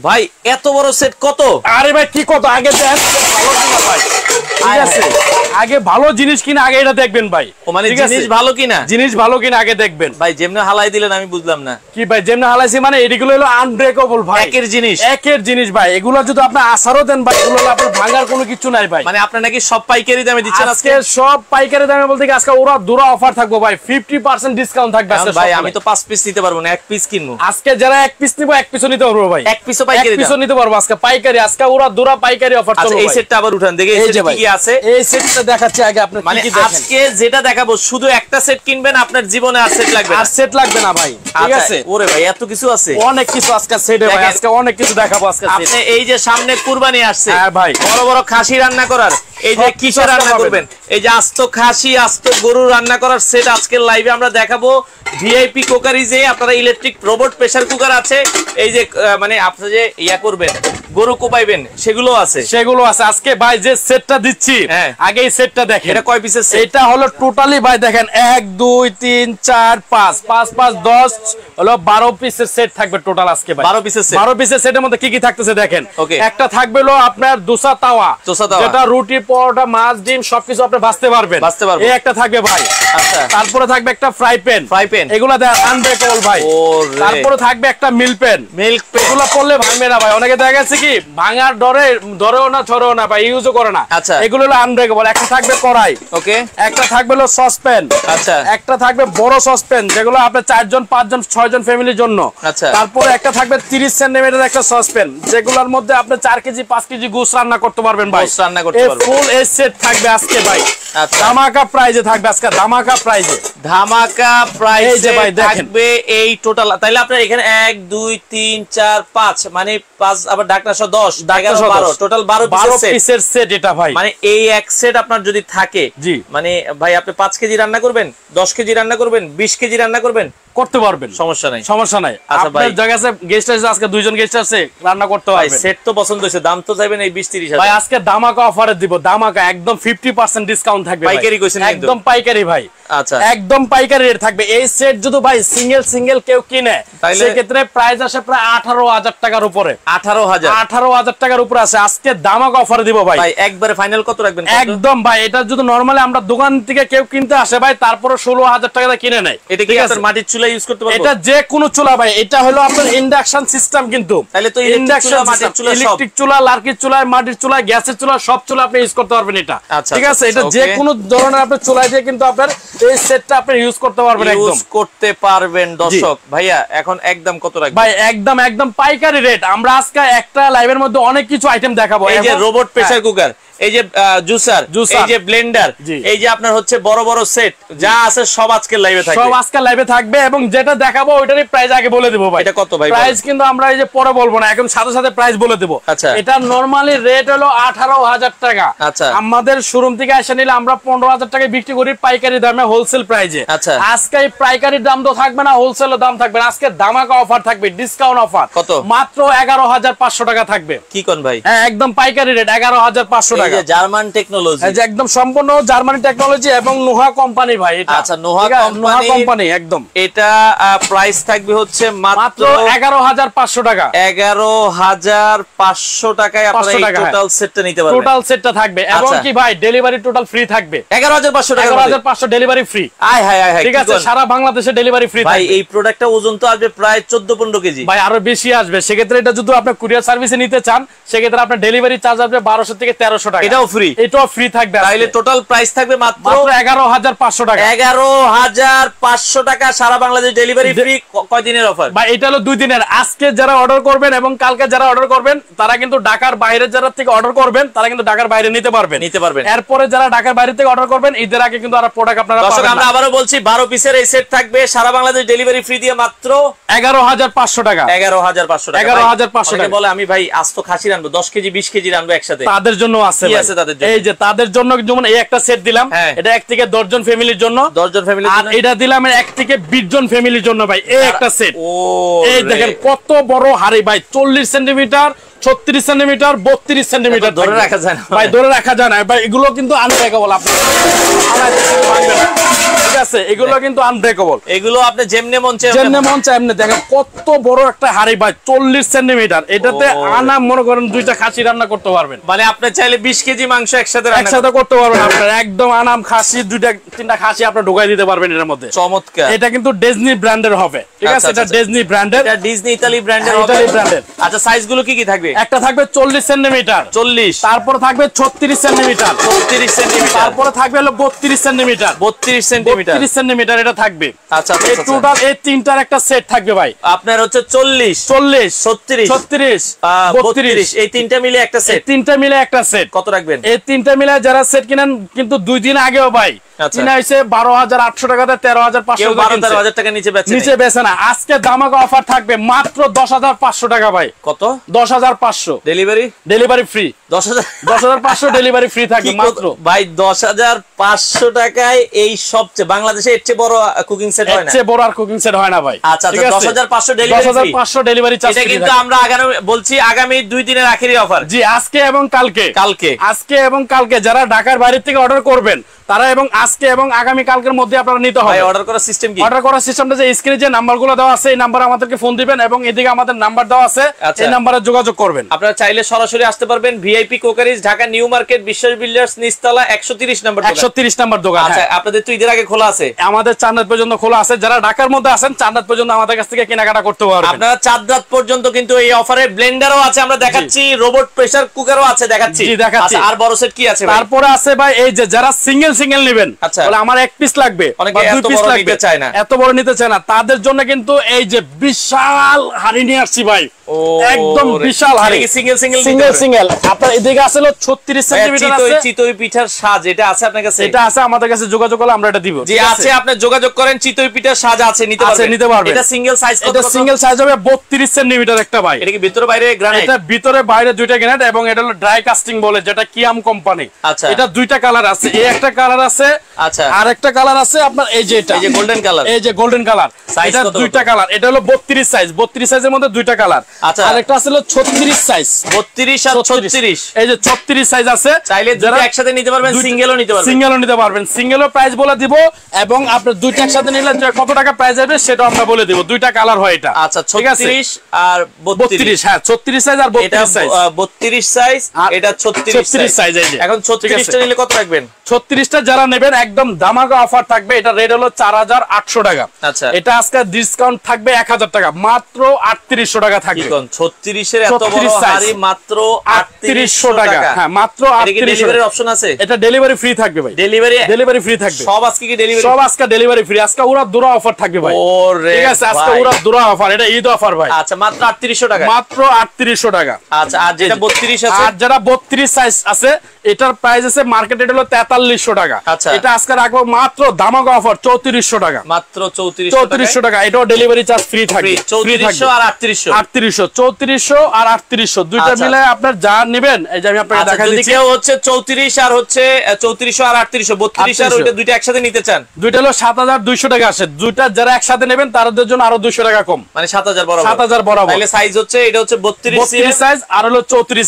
ভাই এত বড় সেট কত? আরে ভাই কি কত, আগে দেন ভালো কিনা ভাই, ঠিক আছে আগে ভালো জিনিস কিনা আগে এটা দেখবেন ভাই। মানে জিনিস ভালো কিনা, জিনিস ভালো কিনা আগে দেখবেন ভাই। যেমনে হালাই দিলেন আমি বুঝলাম না। কি ভাই যেমনে হালাইছি মানে এগুলো হলো আনব্রেকেবল ভাই, একের জিনিস, একের জিনিস ভাই। এগুলো যদি আপনি আসারও দেন ভাই, এগুলো আপনার ভাঙার কোনো কিছু নাই ভাই। মানে আপনি নাকি সব পাইকারি দামে দিচ্ছেন আজকে? সব পাইকারি দামে বলতে কি আজকে ওরা দুরা অফার থাকবে ভাই, 50% ডিসকাউন্ট থাকবে আজকে ভাই। আমি তো 5 পিস নিতে পারবো না, 1 পিস কিনবো। আজকে যারা 1 পিস নিব 1 পিসও নিতে পারবো ভাই, 1 পিসও পাইকারি, 1 পিসও নিতে পারবো আজকে পাইকারি। আজকে ওরা দুরা পাইকারি অফার চলবে। এই সেটটা আবার উঠান দেখি, এই সেটটা কি আছে। এই সেটটা দেখাচ্ছি আগে আপনি মানে কি দেখেন। আজকে যেটা দেখাবো শুধু একটা সেট কিনবেন, আপনার জীবনে আর সেট লাগবে না, আর সেট লাগবে না ভাই, ঠিক আছে। ওরে ভাই এত কিছু আছে, অনেক কিছু আজকে সেটে ভাই, আজকে অনেক কিছু দেখাবো আজকে। আপনি এই যে সামনে কুরবানি আসছে, হ্যাঁ ভাই, বড় বড় খাসি রান্না করার, এই যে কিসে রান্না করবেন, এই যে আস্ত খাসি আস্ত গরু রান্না করার সেট আজকের লাইভে আমরা দেখাবো। ভিআইপি কুকারিজে আপনারা ইলেকট্রিক রোবট প্রেসার কুকার আছে, এই যে মানে আপনি যে ইয়া করবেন গরু কোপাইবেন সেগুলো আছে, সেগুলো আছে। আজকে ভাই যে সেটটা দিচ্ছি আগে এই সেটটা দেখেন। এটা কয় পিসের সেট? এটা হলো টোটালি ভাই দেখেন 1 2 3 4 5 5 5 10 হলো 12 পিসের সেট থাকবে টোটাল আজকে ভাই। 12 পিসের সেট, 12 পিসের সেটের মধ্যে কি কি থাকতেছে দেখেন। ওকে, একটা থাকবে হলো আপনার দোসা তাওয়া, যেটা রুটি পরোটা মাছ ডিম সবকিছু আপনি ভাজতে পারবেন, এই একটা থাকবে ভাই। আচ্ছা, তারপরে থাকবে একটা ফ্রাই প্যান, এগুলা দেন আনব্রেকেবল ভাই। তারপরে থাকবে একটা মিল্ক প্যান, এগুলো পড়লে ভাঙবে না ভাই। অনেকে দেখা গেছে কি ভাঙার ধরেও না ছড়েও না ভাই, ইউজও করে না। আচ্ছা, এগুলো হলো আনব্রেকেবল। একটা থাকবে কড়াই, ওকে, একটা থাকবে হলো সসপ্যান, আচ্ছা, একটা থাকবে বড় সসপ্যান যেগুলো আপনার 4 জন 5 জন 6 জন ফ্যামিলির জন্য। আচ্ছা, তারপরে একটা থাকবে 30 সেন্টিমিটার একটা সসপ্যান, যেগুলোর মধ্যে আপনি 4 কেজি 5 কেজি গোশ রান্না করতে পারবেন ভাই, রান্না করতে পারবেন। ফুল এই সেট থাকবে আজকে ভাই। আচ্ছা, ধামাকা প্রাইজে থাকবে আজকে, ধামাকা প্রাইজে, ধামাকা প্রাইজে ভাই থাকবে এই টোটাল। তাইলে আপনার এখানে 1 2 3 4 5 মানে 5 আবার ডাকনা 10 11 12 টোটাল 12 পিসের সেট এটা ভাই। মানে এই এক সেট আপনার যদি থাকে, জি মানে ভাই আপনি 5 কেজি রান্না করবেন, 10 কেজি রান্না করবেন, 20 কেজি রান্না করবেন, করতে পারবেন, সমস্যা নাই, সমস্যা নাই। আচ্ছা ভাই জায়গা আছে, গেস্ট আছে আজকে 2 জন গেস্ট আছে, রান্না করতে পারবেন। সেট তো পছন্দ হইছে, দাম তো চাইবেন এই 20 30 ভাই। আজকে ধামাকা অফারে দিব, ধামাকা একদম 50% ডিসকাউন্ট থাকবে। পাইকারি কইছেন? একদম পাইকারি ভাই। আচ্ছা, একদম পাইকারি রেট থাকবে। এই সেট যদি ভাই সিঙ্গেল কেউ কিনে সেই ক্ষেত্রে প্রাইস আসে প্রায় 18,000 টাকার উপরে। 18,000 টাকার উপরে আছে। আজকে ধামাকা অফারে দিব ভাই। ভাই একবারে ফাইনাল কত রাখবেন? একদম ভাই, এটা যদি নরমালি আমরা দোকান থেকে কেউ কিনতে আসে ভাই, তারপরে 16,000 টাকা কিনে নেয়। এটা কি আপনার মাটির চুলা ইউজ করতে পারবো? এটা যে কোনো চুলা ভাই, এটা হলো আপনার ইন্ডাকশন সিস্টেম। কিন্তু তাহলে তো ইন্ডাকশন মাটির চুলা, ইলেকট্রিক চুলা, লার্কির চুলা, মাটির চুলা, গ্যাসের চুলা, সব চুলা আপনি ইউজ করতে পারবেন এটা, ঠিক আছে। এটা যে কোনো ধরনের আপনি চুলা দিয়ে কিন্তু আপনার এই সেটটা আপনি ইউজ করতে পারবেন, একদম করতে পারবেন। দর্শক ভাইয়া এখন একদম কত রাখবেন ভাই? একদম পাইকারি রেট। আমরা আজকে একটা লাইভের মধ্যে অনেক কিছু আইটেম দেখাবো। এই যে রোবট প্রেসার কুকার, এই যে জুসার, এই যে ব্লেন্ডার, এই যে আপনার হচ্ছে বড় বড় সেট যা আছে সব আজকে লাইভে থাকবে, সব আজকে লাইভে থাকবে। এবং যেটা দেখাবো ওইটারই প্রাইস আগে বলে দেব ভাই। এটা কত ভাই? প্রাইস কিন্তু আমরা এই যে পরে বলবো না, এখন সাথে সাথে প্রাইস বলে দেব। আচ্ছা, এটা নরমালি রেট হলো 18,000 টাকা। আচ্ছা, আমাদের শোরুম থেকে এসে নিলে আমরা 15,000 টাকায় বিক্রি করি পাইকারি দামে, হোলসেল প্রাইসে। আচ্ছা, আজকে এই পাইকারি দাম তো থাকবে না, হোলসেলের দাম থাকবে না। আজকে ধামাকা অফার থাকবে, ডিসকাউন্ট অফার। কত? মাত্র 11,500 টাকা থাকবে। কি কোন ভাই? হ্যাঁ, একদম পাইকারি রেট 11,500 টাকা। জার্মান টেকনোলজি, একদম সম্পূর্ণ জার্মানি টেকনোলজি এবং নোহা কোম্পানি ভাই এটা। আচ্ছা, নোহা কোম্পানি একদম। এটা প্রাইস থাকবে হচ্ছে মাত্র 11,500 টাকা। 11,500 টাকায় আপনারা এই টোটাল সেটটা নিতে পারবেন। টোটাল সেটটা থাকবে এবং কি ভাই ডেলিভারি টোটাল ফ্রি থাকবে। 11,500 টাকা, 11,500 ডেলিভারি ফ্রি। আয় হায় হায়, ঠিক আছে, সারা বাংলাদেশে ডেলিভারি ফ্রি থাকবে। ভাই এই প্রোডাক্টটা ওজন তো আসবে প্রায় 14-15 কেজি ভাই, আরো বেশি আসবে। সেক্ষেত্রে এটা যদি আপনি কুরিয়ার সার্ভিসে নিতে চান সেক্ষেত্রে আপনার ডেলিভারি চার্জ আসবে 1200 থেকে 1300 টাকা। এটাও ফ্রি, এটাও ফ্রি থাকবে। তাহলে টোটাল প্রাইস থাকবে মাত্র 11,500 টাকা। 11,500 টাকা, সারা বাংলাদেশ ডেলিভারি ফ্রি। কয় দিনের অফার ভাই? এটা হলো 2 দিনের। আজকে যারা অর্ডার করবেন এবং কালকে যারা অর্ডার করবেন তারা কিন্তু ঢাকার বাইরে যারা থেকে অর্ডার করবেন তারা কিন্তু ঢাকার বাইরে নিতে পারবেন। এরপরে যারা ঢাকার বাইরে থেকে অর্ডার করবেন ঈদের আগে কিন্তু আর প্রোডাক্ট আপনারা পাবেন। দর্শক আমরা আবারো বলছি 12 পিসের এই সেট থাকবে, সারা বাংলাদেশ ডেলিভারি ফ্রি দিয়ে মাত্র 11,500 টাকা। 11,500 টাকা। 11,500 টাকা বলে আমি ভাই আস্ত খাসি রানবো, 10 কেজি 20 কেজি রানবো একসাথে। তাদের জন্য আছে ভাই, এই যে তাদের জন্য যেমন এই একটা সেট দিলাম, এটা 1 থেকে 10 জন ফ্যামিলির জন্য, 10 জন ফ্যামিলির জন্য। আর এটা দিলাম 1 থেকে 20 জন ফ্যামিলির জন্য ভাই, এই একটা সেট। ও এই দেখেন কত বড় হাড়ি ভাই, 40 সেন্টিমিটার 36 সেন্টিমিটার 32 সেন্টিমিটার ধরে রাখা যায় না ভাই, ধরে রাখা যায় না ভাই। এগুলো কিন্তু আনব্রেকেবল, আপনি ঠিক আছে, এগুলো কিন্তু আনব্রেকেবল। এগুলো আপনি যেমনে মন চায় এমনি দেখেন কত বড় একটা হাড়ি ভাই, 40 সেন্টিমিটার। এটাতে আনা মনে করেন 2টা খাসি রান্না করতে পারবেন। মানে আপনি চাইলে 20 কেজি মাংস একসাথে করতে পারবেন আপনার, একদম আনাম খাসি 2-3টা খাসি আপনি ঢোকাই দিতে পারবেন এর মধ্যে। চমৎকার। এটা কিন্তু ডিজনি ব্র্যান্ডের হবে, ঠিক আছে, এটা ডিজনি ব্র্যান্ডের, এটা ডিজনি ইতালি ব্র্যান্ডের হবে। আচ্ছা, সাইজ গুলো কি কি থাকবে? একটা থাকবে 40 সেন্টিমিটার, 40, তারপর থাকবে 36 সেন্টিমিটার, 36 সেন্টিমিটার, তারপর থাকবে হলো 32 সেন্টিমিটার, 32 সেন্টিমিটার, 32 সেন্টিমিটার এটা থাকবে। আচ্ছা, এই টোটাল এই তিনটার একটা সেট থাকবে ভাই। আপনার হচ্ছে 40, 36, 32, এই তিনটা মিলে একটা সেট। তিনটা মিলে একটা সেট কত রাখবেন? এই তিনটা মিলে যারা সেট কিনেন কিন্তু 2 দিন আগেও ভাই কিনা হইছে 12,800 টাকাতে 13,500 টাকা নিচে বেচে না। আজকে দামাকা অফার থাকবে মাত্র 10,500 টাকা ভাই। কত? 10,500 ডেলিভারি ফ্রি। 10,500 ডেলিভারি ফ্রি থাকবে মাত্র ভাই। 10,500 টাকায় এই সবচেয়ে বাংলাদেশে এর চেয়ে বড় কুকিং সেট হয় না, এর চেয়ে বড় আর কুকিং সেট হয় না ভাই। আচ্ছা, 10,500 ডেলিভারি চার্জ। এটা কিন্তু আমরা আগামী 2 দিনের আখেরি অফার। জি, আজকে এবং কালকে যারা ঢাকার বাইরে থেকে অর্ডার করবেন তারা, এবং আজকে এবং আগামী কালকের মধ্যে আপনারা নিতে হবে। অর্ডার করার সিস্টেম কি? অর্ডার করার সিস্টেমটা যে স্ক্রিনে যে নাম্বারগুলো দেওয়া আছে এই নাম্বারে আমাদেরকে ফোন দিবেন, এবং এদিকে আমাদের নাম্বার দেওয়া আছে, এই নাম্বারে যোগাযোগ করবেন। আপনারা চাইলে সরাসরি আসতে পারবেন VIP crockeries, Dhaka new market, বিশ্বাস বিল্ডার্স, নিচতলা 130 নম্বর দোকান। আচ্ছা, আপনাদের তো ঈদের আগে খোলা আছে? আমাদের 4 রাত পর্যন্ত খোলা আছে। যারা ঢাকার মধ্যে আছেন 4 রাত পর্যন্ত আমাদের কাছ থেকে কেনাকাটা করতে পারবেন। আপনারা 4 রাত পর্যন্ত কিন্তু এই অফারে ব্লেন্ডারও আছে আমরা দেখাচ্ছি, রোবট প্রেসার কুকারও আছে দেখাচ্ছি। দেখাচ্ছি। আর বড় সেট কি আছে? তারপরে আছে ভাই এই যে যারা সিঙ্গেল নেবেন, বলে আমার 1 পিস লাগবে, অনেকে এত বড় নিতে চায় না, এত বড় নিতে চায় না, তাদের জন্য কিন্তু এই যে বিশাল হাড়ি নিয়ে আসছি ভাই, একদম বিশাল হাড়ি। সিঙ্গেল আপনার এদিকে আছে 36 সেন্টিমিটার আছে। চিতই পিঠার সাজ এটা আছে আপনার কাছে? এটা আছে আমাদের কাছে, যোগাযোগ করলে আমরা এটা দিব। জি আছে, আপনি যোগাযোগ করেন, চিতই পিঠার সাজ আছে, নিতে পারবেন। এটা সিঙ্গেল সাইজ কত? এটা সিঙ্গেল সাইজ হবে 32 সেন্টিমিটার একটা ভাই। এটা কি ভিতরে বাইরে গ্রানাইট? এটা ভিতরে বাইরে দুইটা গ্রানাইট, এবং এটা হলো ড্রাই কাস্টিং বলে, যেটা কিয়াম কোম্পানি। আচ্ছা, এটা দুইটা কালার আছে, এই একটা কালার আছে, আচ্ছা, আর একটা কালার আছে আপনার এই যে এটা, এই যে গোল্ডেন কালার, এই যে গোল্ডেন কালার। এটা দুইটা কালার, এটা হলো 32 সাইজ, 32 সাইজের মধ্যে দুইটা কালার। আচ্ছা, আর একটা আছে 36 সাইজ, 32 আর 36, এই যে 36 সাইজ আছে। চাইলে দুটো একসাথে নিতে পারবেন, সিঙ্গেলও নিতে পারবেন। সিঙ্গেলও প্রাইস বলে দিব, এবং আপনি দুইটা একসাথে নিলে কত টাকা প্রাইস আসবে সেটা আমরা বলে দিব। দুইটা কালার হয় এটা। আচ্ছা, 36 আর 32, হ্যাঁ 36 সাইজ আর 32 সাইজ। 32 সাইজ, এটা 36 সাইজ। এই যে এখন 36টা নিলে কত রাখবেন? 36টা যারা নেবেন একদম দামাকা অফার থাকবে। এটা রেট হলো 4,800 টাকা। আচ্ছা, এটা আজকে ডিসকাউন্ট থাকবে 1,000 টাকা, মাত্র 3800 টাকা থাকবে। 36 এর এত বড় হাড়ি মাত্র 3800 টাকা। হ্যাঁ, মাত্র 3800। ডেলিভারির অপশন আছে? এটা ডেলিভারি ফ্রি থাকবে ভাই। ডেলিভারি ফ্রি থাকবে। সব আজকে কি ডেলিভারি? সব আজকে ডেলিভারি ফ্রি। আজকে উড়া দুরা অফার থাকবে ভাই। ওরে ঠিক আছে, আজকে উড়া দুরা অফার, এটা ঈদ অফার ভাই। আচ্ছা, মাত্র 3800 টাকা। মাত্র 3800 টাকা। আচ্ছা, আর যেটা 32 আছে? আর যারা 32 সাইজ আছে এটার প্রাইস আছে মার্কেট রেট হলো 4300 টাকা। আচ্ছা, এটা আজকে রাখবো মাত্র দামাকা অফার 3400 টাকা। মাত্র 3400 টাকা। এটাও ডেলিভারি চার্জ ফ্রি থাকবে। 3400 আর 3800। 3400 আর 3800 দুইটা মিলে আপনার যা নেবেন, এই যে আমি আপনাকে দেখাই দিচ্ছি। যদি কেউ হচ্ছে 34 আর হচ্ছে 3400 আর 3800, 32 আর ওইটা দুইটা একসাথে নিতে চান, দুইটা হলো 7200 টাকা আসে। দুইটা যারা একসাথে নেবেন তাদের জন্য আরো 200 টাকা কম, মানে 7000 বরাবর। 7000 বরাবর। তাহলে সাইজ হচ্ছে এটা হচ্ছে 32 সাইজ আর হলো 36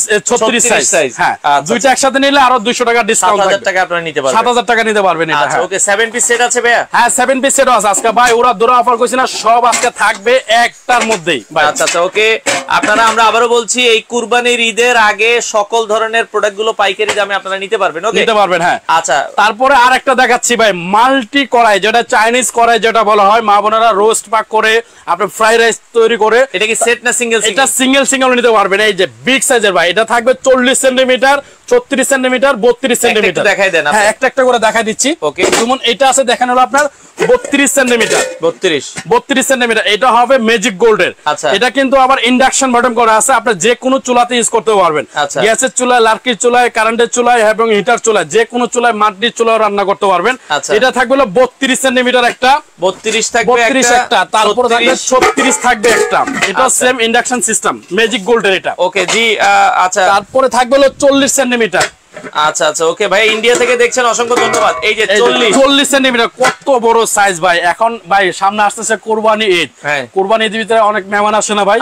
সাইজ। হ্যাঁ, দুইটা একসাথে নিলে আরো 200 টাকা ডিসকাউন্ট থাকবে। 7000 টাকা আপনারা নিতে পারবেন। 7000 টাকা নিতে পারবেন এটা। আচ্ছা, ওকে। 7 পিস সেট আছে ভাইয়া? হ্যাঁ, 7 পিস সেট আছে আজকে ভাই। ওরা দুরা অফার কইছি না, সব আজকে থাকবে একটার মধ্যেই ভাই। আচ্ছা, ওকে। আপনারা, আমরা আবারো বলছি, এই কুরবানির ঈদের আগে সকল ধরনের প্রোডাক্টগুলো পাইকারি দামে আপনারা নিতে পারবেন। ওকে, নিতে পারবেন। হ্যাঁ, আচ্ছা। তারপরে আরেকটা দেখাচ্ছি ভাই, মাল্টি কড়াই, যেটা চাইনিজ কড়াই যেটা বলা হয়, মা বোনেরা রোস্ট পাক করে আপনি ফ্রাই রাইস তৈরি করে। এটা কি সেট না সিঙ্গেল? এটা সিঙ্গেল নিতে পারবেন। এই যে বিগ সাইজের ভাই, এটা থাকবে 40 সেন্টিমিটার, 34 সেন্টিমিটার, 32 সেন্টিমিটার। দেখাই দেন। হ্যাঁ, একটা করে দেখাই দিচ্ছি। ওকে, যেমন এটা আছে, দেখেন হলো আপনার 32 সেন্টিমিটার। 32 সেন্টিমিটার। এটা হবে ম্যাজিক গোল্ডের। আচ্ছা, এটা কিন্তু আবার ইন্ডাকশন বাটন করা আছে, আপনি যে কোনো চুলাতে ইউজ করতে পারবেন। গ্যাসের চুলায়, লার্কির চুলায়, কারেন্টের চুলায় এবং হিটার চুলায়, যে কোনো চুলায়, মাটির চুলায় রান্না করতে পারবেন। এটা থাকবে হলো 32 সেন্টিমিটার একটা, 32 থাকবে একটা, তারপরে থাকবে 36 থাকবে একটা। এটা সেম ইন্ডাকশন সিস্টেম ম্যাজিক গোল্ডের এটা। ওকে জি। আচ্ছা, তারপরে থাকবে হলো 40 সেন্টিমিটার। আচ্ছা আচ্ছা ওকে ভাই, ইন্ডিয়া থেকে দেখছেন, অসংখ্য ধন্যবাদ। এই যে 40 সেন্টিমিটার, কত বড় সাইজ ভাই। এখন ভাই সামনে আসতেছে কুরবানি ঈদ, কুরবানি ঈদের ভিতরে অনেক মেহমান আসে না ভাই,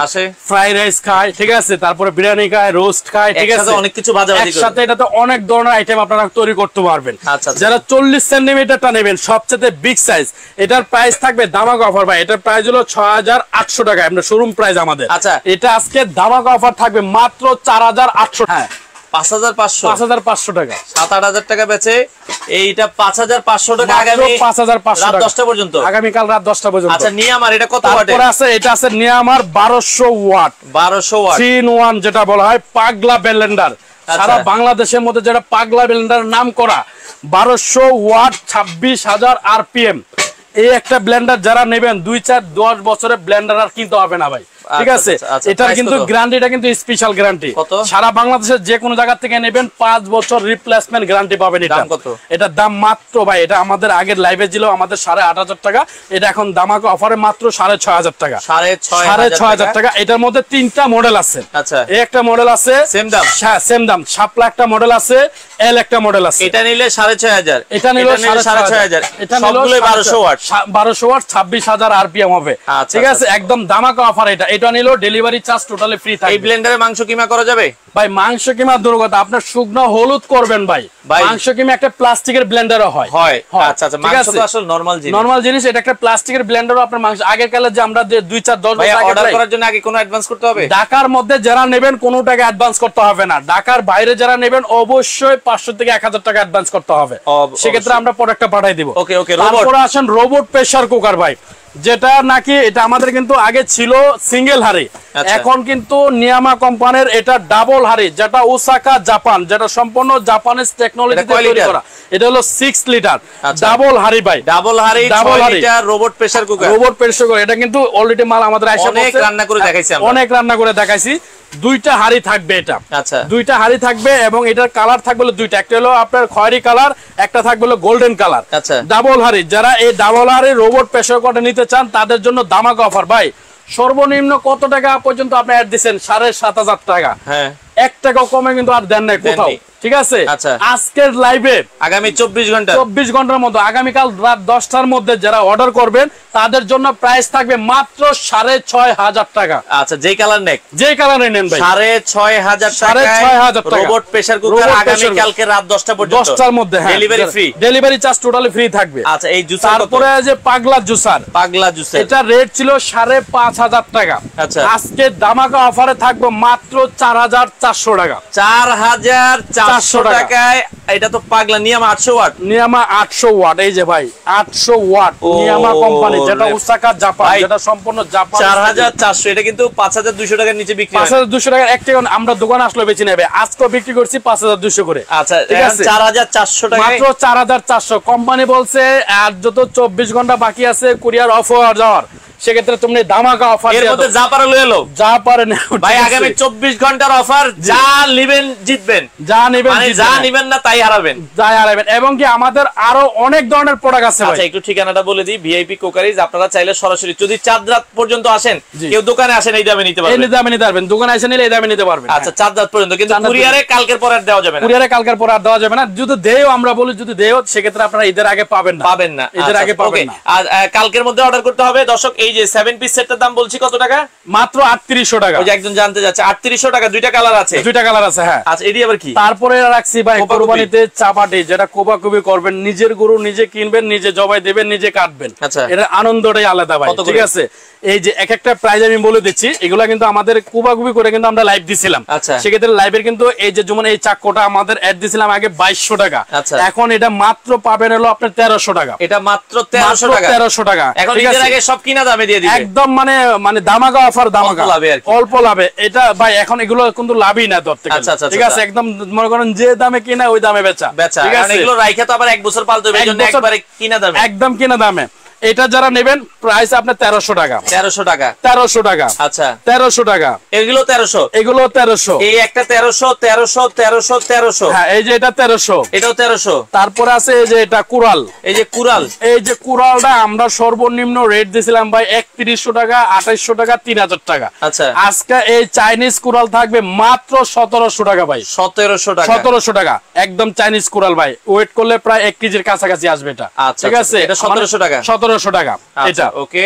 ফ্রাই রাইস খায়, ঠিক আছে, তারপরে বিরিয়ানি খায়, রোস্ট খায়, ঠিক আছে, অনেক কিছু ভাজাভাজি করে একসাথে এটাতে অনেক ধরনের আইটেম আপনারা তৈরি করতে পারবেন। যারা 40 সেন্টিমিটারটা নেবেন সবচেয়ে বিগ সাইজ, এটার প্রাইস থাকবে ধামাক অফার ভাই, এটার প্রাইস হলো 6800 টাকা, আপনার শোরুম প্রাইস আমাদের। আচ্ছা, এটা আজকে ধামাক অফার থাকবে মাত্র 4800। হ্যাঁ 5500 টাকা, 7-8000 টাকা বেচে এইটা 5500 টাকা। আগামী 5500 রাত 10টা পর্যন্ত, আগামীকাল রাত 10টা পর্যন্ত। আচ্ছা নিয়ামার এটা কত ওয়াট? তারপর আছে এটা আছে নিয়ামার 1200 ওয়াট, 3 in 1 যেটা বলা হয় পাগলা ব্লেন্ডার। সারা বাংলাদেশের মধ্যে যেটা পাগলা ব্লেন্ডার নাম করা, 1200 ওয়াট, 26000 আরপিএম। এই একটা ব্লেন্ডার যারা নেবেন 2-4-10 বছরের ব্লেন্ডার আর কিনতে হবে না ভাই, ঠিক আছে। এটার কিন্তু গ্যারান্টিটা কিন্তু স্পেশাল গ্যারান্টি, সারা বাংলাদেশের যে কোনো জায়গা থেকে নেবেন 5 বছর রিপ্লেসমেন্ট গ্যারান্টি পাবেন। এটার দাম মাত্র ভাই, এটা আমাদের আগের লাইভে ছিল আমাদের 8500 টাকা, এটা এখন দামাকা অফারে মাত্র 6500 টাকা, 6500 টাকা। এটার মধ্যে 3টা মডেল আছে। আচ্ছা, এই একটা মডেল আছে সেম দাম, সেম দাম, শাপলা একটা মডেল আছে, এল একটা মডেল আছে। এটা নিলে 6500, এটা নিলে 6500, এটা সবগুলো 1200 ওয়াট, 1200 ওয়াট, 26000 আরপিএম হবে, ঠিক আছে, একদম দামাকা অফার। এটা নিলেও ডেলিভারি চার্জ টোটালি ফ্রি থাকবে। এই ব্লেন্ডারে মাংস কিমা করা যাবে ভাই? মাংস কিমা দুর্গত, আপনার শুকনো হলুদ করবেন ভাই, মাংস কিমা একটা প্লাস্টিকের ব্লেন্ডারও হয়। আচ্ছা আচ্ছা, মাংস তো আসলে নরমাল জিনিস, এটা একটা প্লাস্টিকের ব্লেন্ডারও আপনার মাংস। আগের কালে যে আমরা 2-4-10 বছর আগে অর্ডার করার জন্য আগে কোনো অ্যাডভান্স করতে হবে? ঢাকার মধ্যে যারা নেবেন কোনো টাকা অ্যাডভান্স করতে হবে না, ঢাকার বাইরে যারা নেবেন অবশ্যই 500 থেকে 1000 টাকা অ্যাডভান্স করতে হবে, সেক্ষেত্রে আমরা প্রোডাক্টটা পাঠিয়ে দিব। ওকে ওকে। তারপরে আসেন রোবট প্রেসার কুকার ভাই, যেটা নাকি এটা আমাদের কিন্তু আগে ছিল সিঙ্গেল হাড়ি, এখন কিন্তু নিয়ামা কোম্পানির এটা ডাবল হাড়ি, যেটা ওসাকা জাপান, যেটা সম্পূর্ণ জাপানিজ টেকনোলজিতে তৈরি করা। এটা হলো 6 লিটার ডাবল হাড়ি ভাই, ডাবল হাড়ি robot pressure cooker, robot pressure cooker. এটা কিন্তু অলরেডি মাল আমাদের আইসা অনেক রান্না করে দেখাইছি আমরা, অনেক রান্না করে দেখাইছি। 2টা হাড়ি থাকবে এটা। আচ্ছা, 2টা হাড়ি থাকবে এবং এটার কালার থাকবে হলো 2টা, একটা হলো আপনার খয়েরি কালার, একটা থাকবে হলো গোল্ডেন কালার। আচ্ছা, ডাবল হাড়ি, যারা এই ডাবল হাড়ি রোবট প্রেসার কুকার নিতে চান তাদের জন্য ধামাকা অফার ভাই। সর্বনিম্ন কত টাকা পর্যন্ত আপনি অ্যাড দিবেন? 7500 টাকা। হ্যাঁ, 1 টাকা কমে কিন্তু আর দেন নাই কোথাও, ঠিক আছে। আজকের লাইভে আগামী 24 ঘন্টার মধ্যে, আগামীকাল রাত 10টার মধ্যে যারা অর্ডার করবেন তাদের জন্য প্রাইস থাকবে মাত্র 6500 টাকা। আচ্ছা, যেই কালার নেক, যেই কালারে নেন ভাই, 6500 টাকা রোবট প্রেসার কুকার, আগামীকালকে রাত 10টা পর্যন্ত, 10টার মধ্যে। হ্যাঁ, delivery free, delivery charge totally free থাকবে। আচ্ছা, এই জুসার তারপরে যে পাগলা জুসার, এটা রেট ছিল 5500 টাকা। আচ্ছা, আজকে ধামাকা অফারে থাকবে মাত্র 4400 টাকা, 4400 টাকায়। এটা তো পাগলা নিয়ামা 800 ওয়াট, নিয়ামা 800 ওয়াট। এই যে ভাই 800 ওয়াট নিয়ামা কোম্পানি, যেটা ওসাকা জাপান, যেটা সম্পূর্ণ জাপান। 4400, এটা কিন্তু 5200 টাকার নিচে বিক্রি হয়। 5200 টাকার এক টাকা আমরা দোকানে আসলে বেচে নেবে, আজকে বিক্রি করছি 5200 করে। আচ্ছা, ঠিক আছে, 4400 টাকা, মাত্র 4400। কোম্পানি বলছে আর যত 24 ঘন্টা বাকি আছে কুরিয়ার অফ হওয়ার যাওয়ার, সেক্ষেত্রে তুমি ধামাকা অফার, এর মধ্যে যা পারে লয়ে এলো, যা পারে না ভাই। আগামী 24 ঘন্টার অফার, যা নেবেন জিতবেন, যা নেবেন মানে যা নেবেন না তাই হারাবেন, যাই হারাবেন। এবং কি আমাদের আরো অনেক ধরনের প্রোডাক্ট আছে। আচ্ছা, একটু ঠিকানাটা বলে দিই। ভিআইপি কুকারিজ, আপনারা চাইলে সরাসরি যদি 4 রাত পর্যন্ত আসেন, কেউ দোকানে আসেন এই দামে নিতে পারবেন, এই দামে নিতে পারবেন, দোকানে এসে নিলে এই দামে নিতে পারবেন। আচ্ছা, 4 রাত পর্যন্ত, কিন্তু কুরিয়ারে কালকের পর আর দেওয়া যাবে না, কুরিয়ারে কালকের পর আর দেওয়া যাবে না। যদি দেও, আমরা বলি যদি দেও, সেক্ষেত্রে আপনারা ঈদের আগে পাবেন না, ঈদের আগে পাবেন না। আর কালকের মধ্যে অর্ডার করতে হবে। দর্শক, এই যে 7 পিস সেটটার দাম বলছি কত টাকা? মাত্র 3800 টাকা। ওই যে একজন জানতে যাচ্ছে, 3800 টাকা, 2টা কালার আছে, 2টা কালার আছে। হ্যাঁ, আচ্ছা, এডি আবার কি? তারপরে রাখছি ভাই কুরবানিতে চাপাটি, যেটা কোবাকুবি করবেন, নিজের গরু নিজে কিনবেন, নিজে জবাই দেবেন, নিজে কাটবেন। আচ্ছা, এর আনন্দটাই আলাদা ভাই, ঠিক আছে। এই যে এক একটা প্রাইস আমি বলে দিচ্ছি, এগুলা কিন্তু আমাদের কুবাকুবি করে কিন্তু আমরা লাইভ দিছিলাম। আচ্ছা, সেক্ষেত্রে লাইভের কিন্তু এই যে যেমন এই চাক্কোটা আমাদের অ্যাড দিছিলাম আগে 2200 টাকা। আচ্ছা, এখন এটা মাত্র পাবেন হলো আপনার 1300 টাকা। এটা মাত্র 1300 টাকা, 1300 টাকা। এখন ঈদের আগে সব কিনা দামে দিয়ে দিবে, একদম মানে দামাকা অফার, দামাকা অল্প লাভে। এটা ভাই এখন এগুলো কিন্তু লাভই না ধরতে গেলে, ঠিক আছে। একদম মনে করেন যে দামে কিনা ওই দামে বেচা, ঠিক আছে। এগুলো রাইখা তো আবার 1 বছর পালতে হবে, এজন্য একবারে কিনা দামে, একদম কিনা দামে। এটা যারা নেবেন প্রাইস আপনার 1300 টাকা। 1300 টাকা। 1300 টাকা। আচ্ছা 1300 টাকা। এগুলো 1300। এগুলো 1300। এই একটা 1300 1300 1300 1300। হ্যাঁ এই যে এটা 1300। এটাও 1300। তারপরে আছে এই যে এটা কুরাল। এই যে কুরাল। এই যে কুরালটা আমরা সর্বনিম্ন রেট দিছিলাম ভাই 3100 টাকা, 2800 টাকা, 3000 টাকা। আচ্ছা আজকে এই চাইনিজ কুরাল থাকবে মাত্র 1700 টাকা ভাই। 1700 টাকা। 1700 টাকা একদম চাইনিজ কুরাল ভাই। ওয়েট করলে প্রায় 1 কেজির কাছাকাছি আসবে এটা। ঠিক আছে এটা 1700 টাকা। 1700 টাকা এটা। ওকে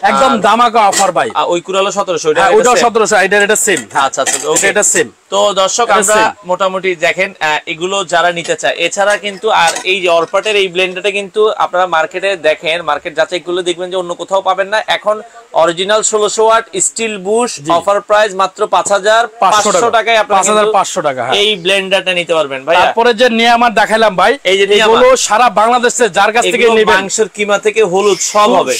একদম দামাকা অফার ভাই। ওই কুরালো 1700। ওইটাও 1700। এটা সেম। আচ্ছা আচ্ছা ওকে এটা সেম। তো দর্শক আমরা মোটামুটি দেখেন এগুলো যারা নিতে চায়, এছাড়া কিন্তু আর এই যে অরপাটের এই ব্লেন্ডারটা কিন্তু আপনারা মার্কেটে দেখেন, মার্কেট যাচাই করলে দেখবেন যে অন্য কোথাও পাবেন না। এখন অরিজিনাল 1600 ওয়াট স্টিল বুশ অফার প্রাইস মাত্র 5500 টাকায় আপনারা 5500 টাকা এই ব্লেন্ডারটা নিতে পারবেন ভাই। তারপরে যে নিয়ামার দেখাইলাম ভাই, এই যে এগুলো সারা বাংলাদেশে যার কাছ থেকে নেবেন মাংসের কিমা থেকে হলুদ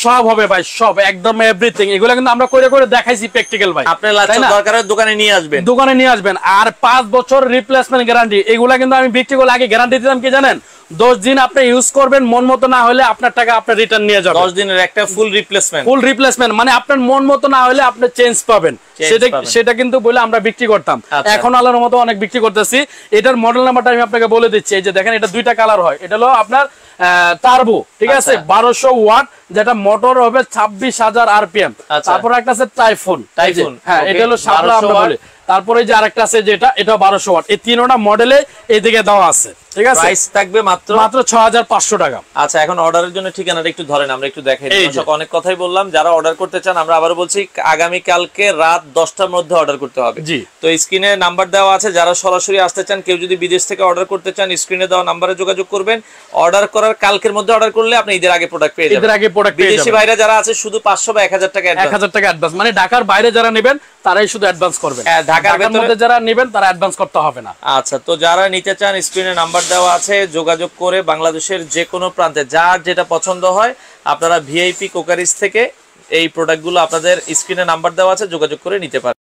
সব হবে ভাই, সব একদম এভরিথিং। এগুলো কিন্তু আমরা করে করে দেখাইছি প্র্যাকটিক্যাল ভাই। আপনার দরকার দোকানে নিয়ে আসবেন। আর 5 বছর রিপ্লেসমেন্ট গ্যারান্টি। এগুলা কিন্তু আমি বিক্রি করলে আগে গ্যারান্টি দিতাম কি জানেন, 10 দিন আপনি ইউজ করবেন, মন মতো না হলে আপনার টাকা আপনি রিটার্ন নিয়ে যাবেন। 10 দিনের একটা ফুল রিপ্লেসমেন্ট মানে আপনার মন মতো না হলে আপনি চেঞ্জ পাবেন। সেটা কিন্তু বলে আমরা বিক্রি করতাম। এখন আলার মতো অনেক বিক্রি করতেছি। এটার মডেল নাম্বারটা আমি আপনাকে বলে দিচ্ছি। এই যে দেখেন এটা দুইটা কালার হয়। এটা হলো আপনার টার্বো, ঠিক আছে, 1200 ওয়াট, যেটা মোটর হবে 26000 আরপিএম। তারপর একটা আছে টাইফুন। হ্যাঁ এটা হলো সাবলা আমরা বলি। তারপরে যে আরেকটা আছে যেটা, এটা 1200 ওয়াট। এই তিনটা মডেলে এইদিকে দেওয়া আছে। ঠিক আছে, প্রাইস থাকবে মাত্র 6500 টাকা। আচ্ছা এখন অর্ডারের জন্য ঠিকানাটা একটু ধরেন, আমরা একটু দেখাই। দর্শক অনেক কথাই বললাম, যারা অর্ডার করতে চান আমরা আবার বলছি আগামী কালকে রাত 10টার মধ্যে অর্ডার করতে হবে। জি, তো স্ক্রিনে নাম্বার দেওয়া আছে, যারা সরাসরি আসতে চান, কেউ যদি বিদেশ থেকে অর্ডার করতে চান স্ক্রিনে দেওয়া নম্বরে যোগাযোগ করবেন। অর্ডার করার কালকের মধ্যে অর্ডার করলে আপনি ঈদের আগে প্রোডাক্ট পেয়ে যাবেন। বিদেশি ভাইরা যারা আছে শুধু 500 বা 1000 টাকা অ্যাডভান্স, মানে ঢাকার বাইরে যারা নেবেন তারাই শুধু অ্যাডভান্স করবেন। ঢাকার মধ্যে যারা নেবেন তারা অ্যাডভান্স করতে হবে না। আচ্ছা, তো যারা নিতে চান স্ক্রিনে নাম্বার দেওয়া আছে, যোগাযোগ করে বাংলাদেশের যে কোনো প্রান্তে যার যেটা পছন্দ হয় আপনারা ভিআইপি কোকারিজ থেকে এই প্রোডাক্টগুলো আপনাদের স্ক্রিনে নাম্বার দেওয়া আছে, যোগাযোগ করে নিতে পারেন।